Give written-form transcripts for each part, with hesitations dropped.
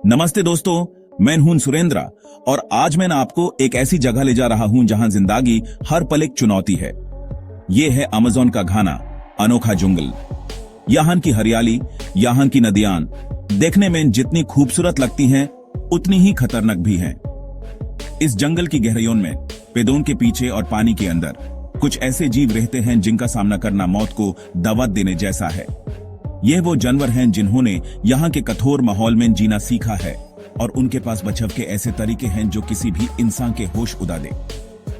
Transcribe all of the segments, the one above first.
नमस्ते दोस्तों, मैं हूं सुरेंद्र और आज मैं आपको एक ऐसी जगह ले जा रहा हूं जहां जिंदगी हर पल एक चुनौती है। ये है अमेज़न का घना अनोखा जंगल। यहाँ की हरियाली, यहाँ की नदियां देखने में जितनी खूबसूरत लगती हैं, उतनी ही खतरनाक भी हैं। इस जंगल की गहराइयों में, पेड़ों के पीछे और पानी के अंदर कुछ ऐसे जीव रहते हैं जिनका सामना करना मौत को दावत देने जैसा है। ये वो जानवर हैं जिन्होंने यहाँ के कठोर माहौल में जीना सीखा है और उनके पास बचाव के ऐसे तरीके हैं जो किसी भी इंसान के होश उड़ा दे।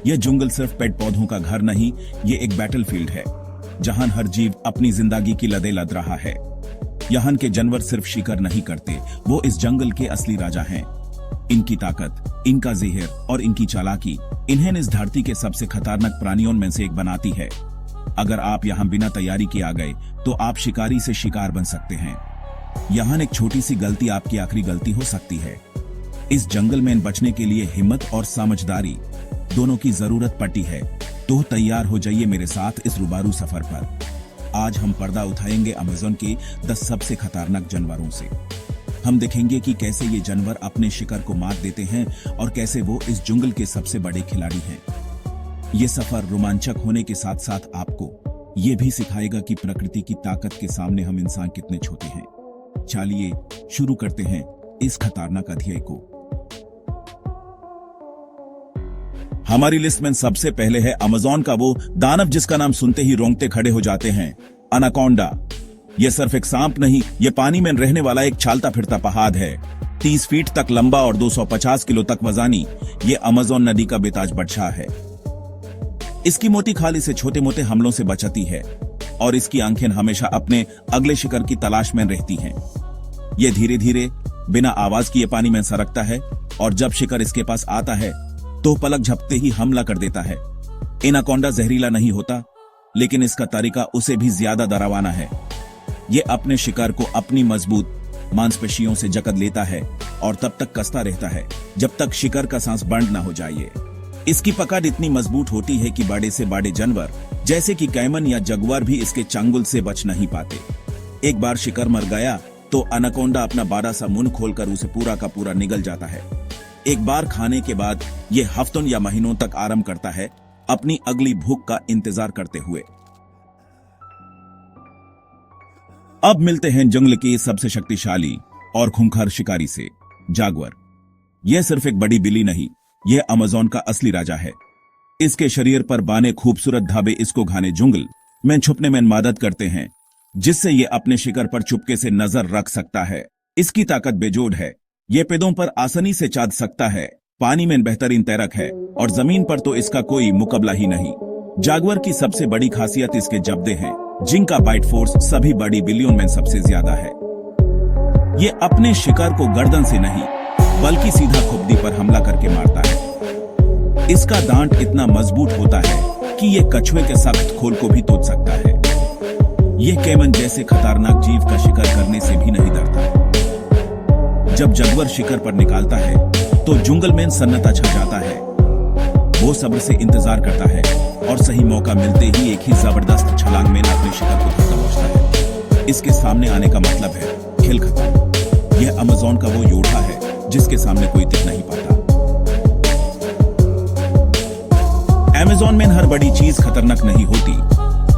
यह जंगल सिर्फ पेड़ पौधों का घर नहीं, ये एक बैटलफील्ड है जहां हर जीव अपनी जिंदगी की लड़ाई लड़ रहा है। यहाँ के जानवर सिर्फ शिकार नहीं करते, वो इस जंगल के असली राजा हैं। इनकी ताकत, इनका जहर और इनकी चालाकी इन्हें इस धरती के सबसे खतरनाक प्राणियों में से एक बनाती है। अगर आप यहाँ बिना तैयारी के आ गए तो आप शिकारी से शिकार बन सकते हैं। यहाँ एक छोटी सी गलती आपकी आखिरी गलती हो सकती है। इस जंगल में बचने के लिए हिम्मत और समझदारी दोनों की जरूरत पड़ती है। तो तैयार हो जाइए मेरे साथ इस रूबारू सफर पर। आज हम पर्दा उठाएंगे अमेज़न के 10 सबसे खतरनाक जानवरों से। हम देखेंगे कि कैसे ये जानवर अपने शिकार को मात देते हैं और कैसे वो इस जंगल के सबसे बड़े खिलाड़ी हैं। ये सफर रोमांचक होने के साथ साथ आपको ये भी सिखाएगा कि प्रकृति की ताकत के सामने हम इंसान कितने छोटे हैं। चलिए शुरू करते हैं इस खतरनाक अध्याय को। हमारी लिस्ट में सबसे पहले है अमेज़न का वो दानव जिसका नाम सुनते ही रोंगटे खड़े हो जाते हैं, एनाकोंडा। यह सिर्फ एक सांप नहीं, यह पानी में रहने वाला एक चलता फिरता पहाड़ है। 30 फीट तक लंबा और 250 किलो तक वजनी ये अमेज़न नदी का बेताज बादशाह है। इसकी मोटी खाल इसे छोटे मोटे हमलों से बचाती है और इसकी आंखें हमेशा अपने अगले शिकार की तलाश में रहती हैं। ये धीरे धीरे बिना आवाज किए पानी में सरकता है और जब शिकार इसके पास आता है तो पलक झपकते ही हमला कर देता है। एनाकोंडा जहरीला नहीं होता, लेकिन इसका तरीका उसे भी ज्यादा डरावना है। ये अपने शिकार को अपनी मजबूत मांसपेशियों से जकड़ लेता है और तब तक कसता रहता है जब तक शिकार का सांस बंद न हो जाए। इसकी पकड़ इतनी मजबूत होती है कि बड़े से बड़े जानवर जैसे कि कैमन या जगुआर भी इसके चंगुल से बच नहीं पाते। एक बार शिकार मर गया तो एनाकोंडा अपना बड़ा सा मुंह खोलकर उसे पूरा का पूरा निगल जाता है। एक बार खाने के बाद ये हफ्तों या महीनों तक आराम करता है, अपनी अगली भूख का इंतजार करते हुए। अब मिलते हैं जंगल के सबसे शक्तिशाली और खूंखार शिकारी से, जागुआर। यह सिर्फ एक बड़ी बिल्ली नहीं, यह अमेज़न का असली राजा है। इसके शरीर पर बने खूबसूरत धाबे इसको घने जंगल में छुपने में मदद करते हैं, जिससे यह अपने शिकार पर चुपके से नजर रख सकता है। इसकी ताकत बेजोड़ है। यह पेड़ों पर आसानी से चढ़ सकता है, पानी में बेहतरीन तैरक है और जमीन पर तो इसका कोई मुकाबला ही नहीं। जागुआर की सबसे बड़ी खासियत इसके जबड़े हैं, जिनका बाइट फोर्स सभी बड़ी बिल्लियों में सबसे ज्यादा है। ये अपने शिकार को गर्दन से नहीं बल्कि सीधा खोपड़ी पर हमला करके मारता है। इसका दांत इतना मजबूत होता है कि ये कछुए के सख्त खोल को भी तोड़ सकता है। यह कैमन जैसे खतरनाक जीव का शिकार करने से भी नहीं डरता। जब जागुआर शिकार पर निकालता है तो जंगल में सन्नाटा छा जाता है। वो सब्र से इंतजार करता है और सही मौका मिलते ही एक ही जबरदस्त छलांग में अपने शिकार को धक्का पहुंचता है। इसके सामने आने का मतलब है खेल खत्म। यह अमेज़न का वो योद्धा है जिसके सामने कोई टिक नहीं पाता। अमेज़न में हर बड़ी चीज खतरनाक नहीं होती।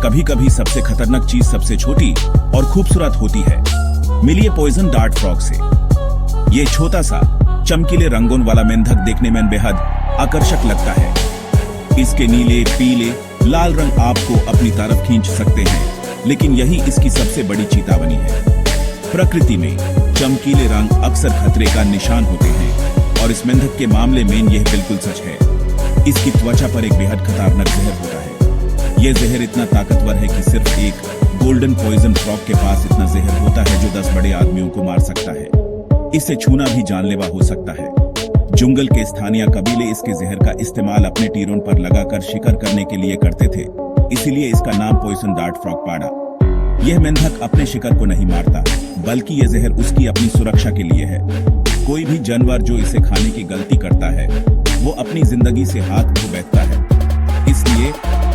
कभी कभी सबसे खतरनाक चीज सबसे छोटी और खूबसूरत होती है। मिलिए पॉइजन डार्ट फ्रॉग से। ये छोटा सा चमकीले रंगों वाला मेंढक देखने में बेहद आकर्षक लगता है। इसके नीले, पीले, लाल रंग आपको अपनी तरफ खींच सकते हैं, लेकिन यही इसकी सबसे बड़ी चेतावनी है। प्रकृति में चमकीले रंग अक्सर खतरे का निशान होते हैं और इस मेंढक के मामले में यह बिल्कुल सच है। इसकी त्वचा पर एक बेहद खतरनाक जहर होता है। यह जहर इतना ताकतवर है कि सिर्फ एक गोल्डन पॉइजन फ्रॉग के पास इतना जहर होता है जो 10 बड़े आदमियों को मार सकता है। इसे छूना भी जानलेवा हो सकता है। जंगल के स्थानीय कबीले इसके जहर का इस्तेमाल अपने टीरों पर लगाकर शिकार करने के लिए करते थे, इसीलिए इसका नाम पॉइजन डार्ट फ्रॉग पड़ा। यह मेंढक अपने शिकार को नहीं मारता, बल्कि यह जहर उसकी अपनी सुरक्षा के लिए है। कोई भी जानवर जो इसे खाने की गलती करता है, वो अपनी जिंदगी से हाथ धो बैठता है। इसलिए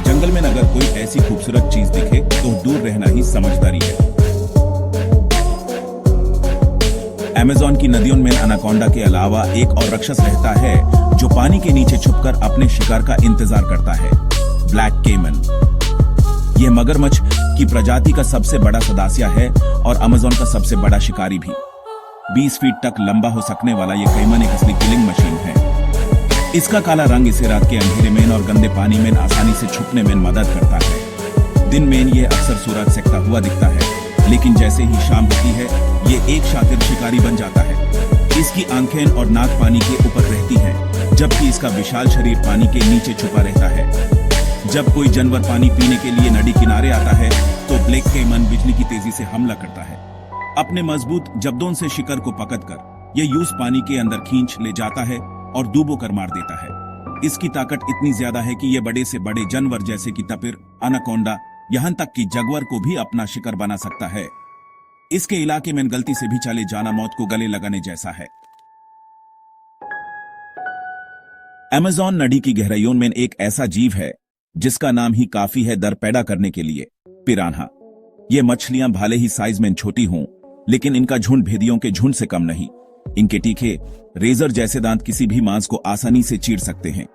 जंगल में अगर कोई ऐसी खूबसूरत चीज दिखे तो दूर रहना ही समझदारी है। अमेज़न की नदियों में अनाकोंडा के अलावा एक और राक्षस रहता है जो पानी के नीचे छुपकर अपने शिकार का इंतजार करता है, ब्लैक केमन। यह मगरमच्छ की प्रजाति का सबसे बड़ा सदस्य है और अमेज़न का सबसे बड़ा शिकारी भी। 20 फीट तक लंबा हो सकने वाला यह केमन एक असली किलिंग मशीन है। इसका काला रंग इसे रात के अंधेरे में और गंदे पानी में आसानी से छुपने में मदद करता है। दिन में यह अक्सर सूरज सेकता हुआ दिखता है, लेकिन जैसे ही शाम होती है ये एक शातिर शिकारी बन जाता है। इसकी आंखें और नाक पानी के ऊपर रहती हैं, जबकि इसका विशाल शरीर पानी के नीचे छुपा रहता है। जब कोई जानवर पानी पीने के लिए नदी किनारे आता है तो ब्लैक केमन बिजली की तेजी से हमला करता है। अपने मजबूत जब्दों से शिकार को पकड़कर यह यूस पानी के अंदर खींच ले जाता है और डूबो कर मार देता है। इसकी ताकत इतनी ज्यादा है कि यह बड़े से बड़े जानवर जैसे कि तपिर, अनाकोंडा, यहां तक कि जगुआर को भी अपना शिकार बना सकता है। इसके इलाके में गलती से भी चले जाना मौत को गले लगाने जैसा है। अमेज़न नदी की गहराइयों में एक ऐसा जीव है जिसका नाम ही काफी है डर पैदा करने के लिए, पिरान्हा। ये मछलियां भले ही साइज में छोटी हों, लेकिन इनका झुंड भेदियों के झुंड से कम नहीं। इनके तीखे रेजर जैसे दांत किसी भी मांस को आसानी से चीर सकते हैं।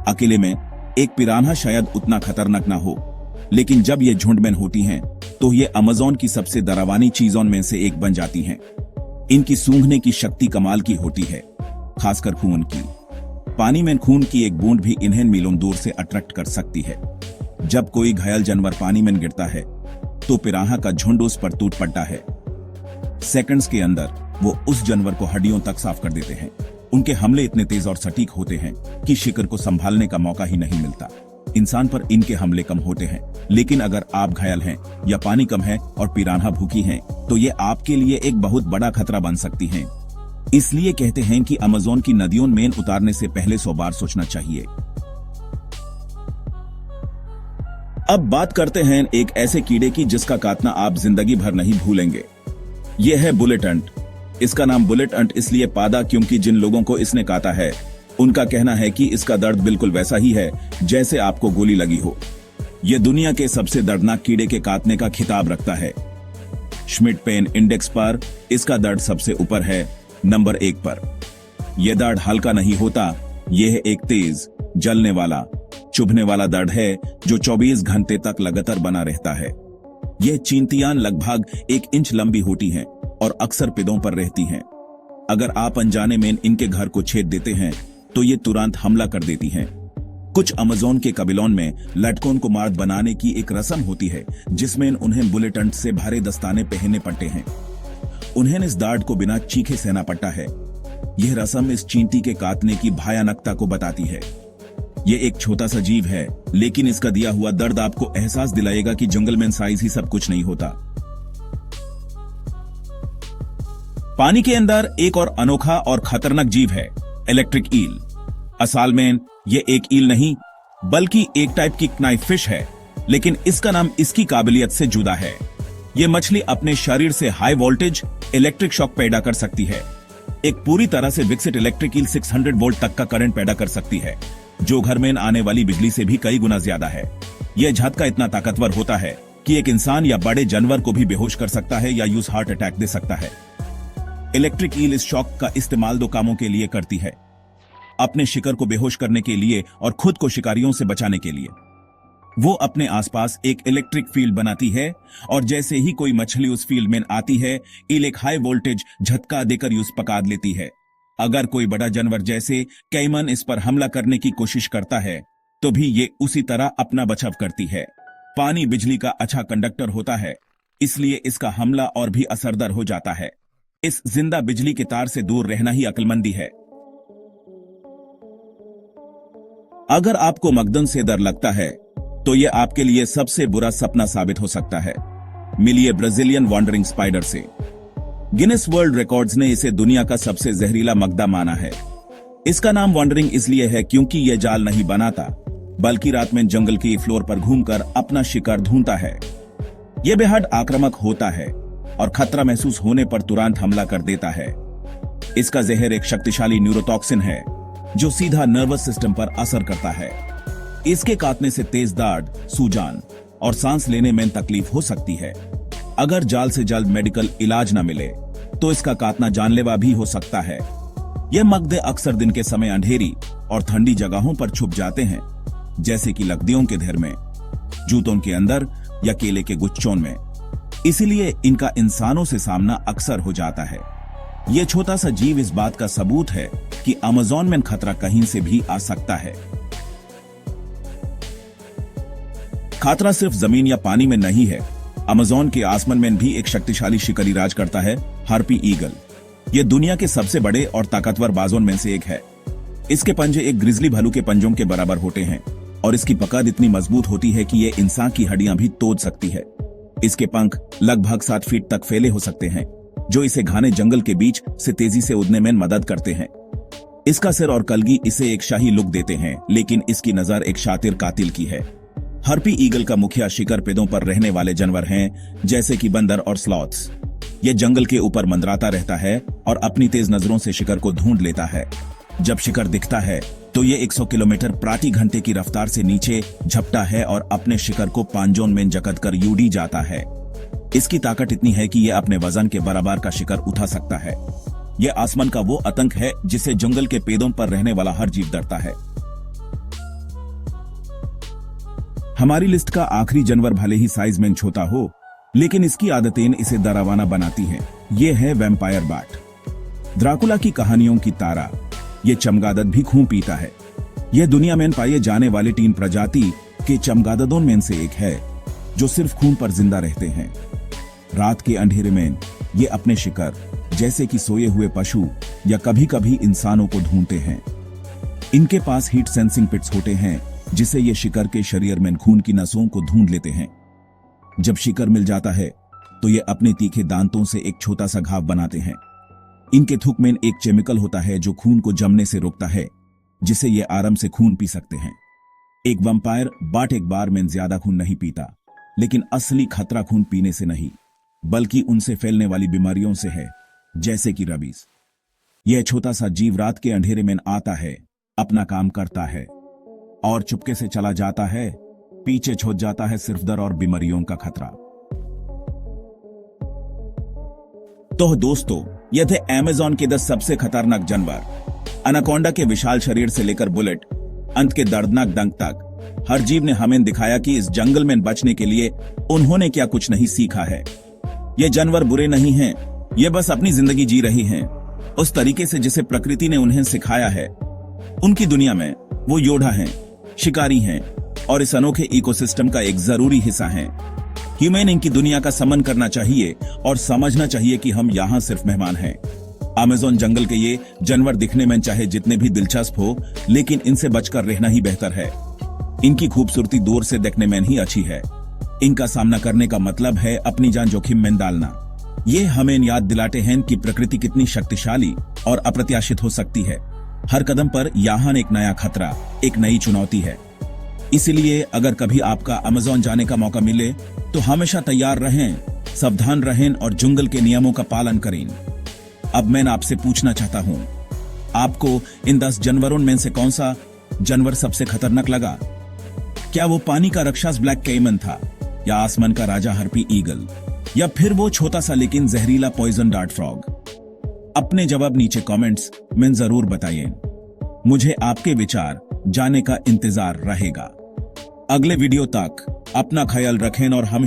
अकेले में एक पिरान्हा शायद उतना खतरनाक ना हो, लेकिन जब ये झुंड में होती हैं तो ये अमेज़न की सबसे डरावनी चीजों में से एक बन जाती हैं। इनकी सूंघने की शक्ति कमाल की होती है, खासकर खून की। पानी में खून की एक बूंद भी इन्हें मीलों दूर से अट्रैक्ट कर सकती है। जब कोई घायल जानवर पानी में गिरता है तो पिरान्हा का झुंड उस पर टूट पड़ता है। सेकंड्स के अंदर वो उस जानवर को हड्डियों तक साफ कर देते हैं। उनके हमले इतने तेज और सटीक होते हैं कि शिकार को संभालने का मौका ही नहीं मिलता। इंसान पर इनके हमले कम होते हैं, लेकिन अगर आप घायल हैं या पानी कम है और पिरान्हा भूखी हैं, तो ये आपके लिए एक बहुत बड़ा खतरा बन सकती हैं। इसलिए कहते हैं कि अमेज़न की नदियों में उतारने से पहले 100 बार सोचना चाहिए। अब बात करते हैं एक ऐसे कीड़े की जिसका काटना आप जिंदगी भर नहीं भूलेंगे। यह है बुलेट अंट। इसका नाम बुलेट अंट इसलिए पादा क्योंकि जिन लोगों को इसने काटा है उनका कहना है कि इसका दर्द बिल्कुल वैसा ही है जैसे आपको गोली लगी हो। यह दुनिया के सबसे दर्दनाक कीड़े के काटने का खिताब रखता है। श्मिट पेन इंडेक्स पर इसका दर्द सबसे ऊपर है, नंबर 1 पर। यह दर्द हल्का नहीं होता, यह एक तेज, जलने वाला, चुभने वाला दर्द है जो 24 घंटे तक लगातार बना रहता है। यह चींटियां लगभग 1 इंच लंबी होती हैं और अक्सर पेड़ों पर रहती हैं। अगर आप अनजाने में इनके घर को छेद देते हैं तो ये तुरंत हमला कर देती हैं। कुछ अमेज़न के कबीलों में लड़कों को मार्द बनाने की एक रस्म होती है जिसमें उन्हें बुलेट अंट से भारी दस्ताने पहनने पड़ते हैं। उन्हें इस दर्द को बिना चीखे सहना पड़ता है। यह रस्म इस चींटी के काटने की भयानकता को बताती है। यह एक छोटा सा जीव है, लेकिन इसका दिया हुआ दर्द आपको एहसास दिलाएगा कि जंगल में साइज ही सब कुछ नहीं होता। पानी के अंदर एक और अनोखा और खतरनाक जीव है, इलेक्ट्रिक ईल। असल में यह एक ईल नहीं बल्कि एक टाइप की नाइफ फिश है, लेकिन इसका नाम इसकी काबिलियत से जुदा है। यह मछली अपने शरीर से हाई वोल्टेज इलेक्ट्रिक शॉक पैदा कर सकती है। एक पूरी तरह से विकसित इलेक्ट्रिक ईल 600 वोल्ट तक का करंट पैदा कर सकती है, जो घर में आने वाली बिजली से भी कई गुना ज्यादा है। यह झटका इतना ताकतवर होता है कि एक इंसान या बड़े जानवर को भी बेहोश कर सकता है या यूज हार्ट अटैक दे सकता है। इलेक्ट्रिक ईल इस शॉक का इस्तेमाल 2 कामों के लिए करती है, अपने शिकार को बेहोश करने के लिए और खुद को शिकारियों से बचाने के लिए। वो अपने आसपास एक इलेक्ट्रिक फील्ड बनाती है और जैसे ही कोई मछली उस फील्ड में आती है, ईल एक हाई वोल्टेज झटका देकर यूज पकड़ लेती है। अगर कोई बड़ा जानवर जैसे कैमन इस पर हमला करने की कोशिश करता है तो भी ये उसी तरह अपना बचाव करती है। पानी बिजली का अच्छा कंडक्टर होता है, इसलिए इसका हमला और भी असरदार हो जाता है। इस जिंदा बिजली के तार से दूर रहना ही अक्लमंदी है। अगर आपको मगदन से डर लगता है तो यह आपके लिए सबसे बुरा सपना साबित हो सकता है। मिलिए ब्राजीलियन वॉन्डरिंग स्पाइडर से। गिनेस वर्ल्ड रिकॉर्ड्स ने इसे दुनिया का सबसे जहरीला मगदा माना है। इसका नाम वॉन्डरिंग इसलिए है क्योंकि यह जाल नहीं बनाता, बल्कि रात में जंगल की फ्लोर पर घूमकर अपना शिकार ढूंढता है। यह बेहद आक्रामक होता है और खतरा महसूस होने पर तुरंत हमला कर देता है। इसका जहर एक शक्तिशाली न्यूरोटॉक्सिन है जो सीधा नर्वस सिस्टम पर असर करता है। इसके काटने से तेज दर्द, सूजन और सांस लेने में तकलीफ हो सकती है। अगर जल्द से जल्द मेडिकल इलाज न मिले तो इसका काटना जानलेवा भी हो सकता है। ये मगधे अक्सर दिन के समय अंधेरी और ठंडी जगहों पर छुप जाते हैं, जैसे कि लकड़ियों के ढेर में, जूतों के अंदर या केले के गुच्छों में। इसीलिए इनका इंसानों से सामना अक्सर हो जाता है। यह छोटा सा जीव इस बात का सबूत है कि अमेज़न में खतरा कहीं से भी आ सकता है। खतरा सिर्फ जमीन या पानी में नहीं है। अमेज़न के आसमान में भी एक शक्तिशाली शिकारी राज करता है, हार्पी ईगल। यह दुनिया के सबसे बड़े और ताकतवर बाजों में से एक है। इसके पंजे एक ग्रिजली भालू के पंजों के बराबर होते हैं और इसकी पकड़ इतनी मजबूत होती है कि यह इंसान की हड्डियां भी तोड़ सकती है। इसके पंख लगभग 7 फीट तक फैले हो सकते हैं, जो इसे घने जंगल के बीच से तेजी से उड़ने में मदद करते हैं। इसका सिर और कलगी इसे एक शाही लुक देते हैं, लेकिन इसकी नजर एक शातिर कातिल की है। हार्पी ईगल का मुखिया शिकार पेड़ों पर रहने वाले जानवर हैं, जैसे कि बंदर और स्लॉथ्स। यह जंगल के ऊपर मंडराता रहता है और अपनी तेज नजरों से शिकार को ढूंढ लेता है। जब शिकार दिखता है तो ये 100 किलोमीटर प्रति घंटे की रफ्तार से नीचे झपटा है और अपने शिकार को पांजों में जकड़ कर उड़ जाता है। इसकी ताकत इतनी है कि यह अपने वजन के बराबर का शिकार उठा सकता है। यह आसमान का वो आतंक है जिसे जंगल के पेड़ों पर रहने वाला हर जीव डरता है। हमारी लिस्ट का आखिरी जानवर भले ही साइज में छोटा हो, लेकिन इसकी आदतें इसे डरावना बनाती हैं। यह है वैम्पायर बैट। ड्राकुला की कहानियों की तारा ये चमगादड़ भी खून पीता है। यह दुनिया में पाए जाने वाले 3 प्रजाति के चमगादड़ों में से एक है, जो सिर्फ खून पर जिंदा रहते हैं। रात के अंधेरे में ये अपने शिकार, जैसे कि सोए हुए पशु या कभी कभी इंसानों को ढूंढते हैं। इनके पास हीट सेंसिंग पिट्स होते हैं, जिसे ये शिकार के शरीर में खून की नसों को ढूंढ लेते हैं। जब शिकार मिल जाता है तो ये अपने तीखे दांतों से एक छोटा सा घाव बनाते हैं। इनके थूक में एक केमिकल होता है जो खून को जमने से रोकता है, जिसे ये आराम से खून पी सकते हैं। एक वैम्पायर बैट एक बार में ज्यादा खून नहीं पीता, लेकिन असली खतरा खून पीने से नहीं, बल्कि उनसे फैलने वाली बीमारियों से है, जैसे कि रबीज। यह छोटा सा जीव रात के अंधेरे में आता है, अपना काम करता है और चुपके से चला जाता है। पीछे छोड़ जाता है सिर्फ डर और बीमारियों का खतरा। तो दोस्तों, ये थे अमेज़न के 10 सबसे खतरनाक जानवर। एनाकोंडा के विशाल शरीर से लेकर बुलेट अंत के दर्दनाक डंक तक, हर जीव ने हमें दिखाया कि इस जंगल में बचने के लिए उन्होंने क्या कुछ नहीं सीखा है। ये जानवर बुरे नहीं हैं, ये बस अपनी जिंदगी जी रही हैं, उस तरीके से जिसे प्रकृति ने उन्हें सिखाया है। उनकी दुनिया में वो योद्धा हैं, शिकारी हैं और इस अनोखे इकोसिस्टम का एक जरूरी हिस्सा हैं। ह्यूमन इनकी दुनिया का सम्मान करना चाहिए और समझना चाहिए कि हम यहाँ सिर्फ मेहमान हैं। अमेज़न जंगल के ये जानवर दिखने में चाहे जितने भी दिलचस्प हो, लेकिन इनसे बचकर रहना ही बेहतर है। इनकी खूबसूरती दूर से देखने में ही अच्छी है। इनका सामना करने का मतलब है अपनी जान जोखिम में डालना। ये हमें याद दिलाते हैं कि प्रकृति कितनी शक्तिशाली और अप्रत्याशित हो सकती है। हर कदम पर यहाँ एक नया खतरा, एक नई चुनौती है। इसलिए अगर कभी आपका अमेज़न जाने का मौका मिले तो हमेशा तैयार रहें, सावधान रहें और जंगल के नियमों का पालन करें। अब मैं आपसे पूछना चाहता हूं, आपको इन 10 जानवरों में से कौन सा जानवर सबसे खतरनाक लगा? क्या वो पानी का राक्षस ब्लैक कैमन था, या आसमान का राजा हार्पी ईगल, या फिर वो छोटा सा लेकिन जहरीला पॉइजन डार्ट फ्रॉग? अपने जवाब नीचे कमेंट्स में जरूर बताइए। मुझे आपके विचार जानने का इंतजार रहेगा। अगले वीडियो तक अपना ख्याल रखें और हम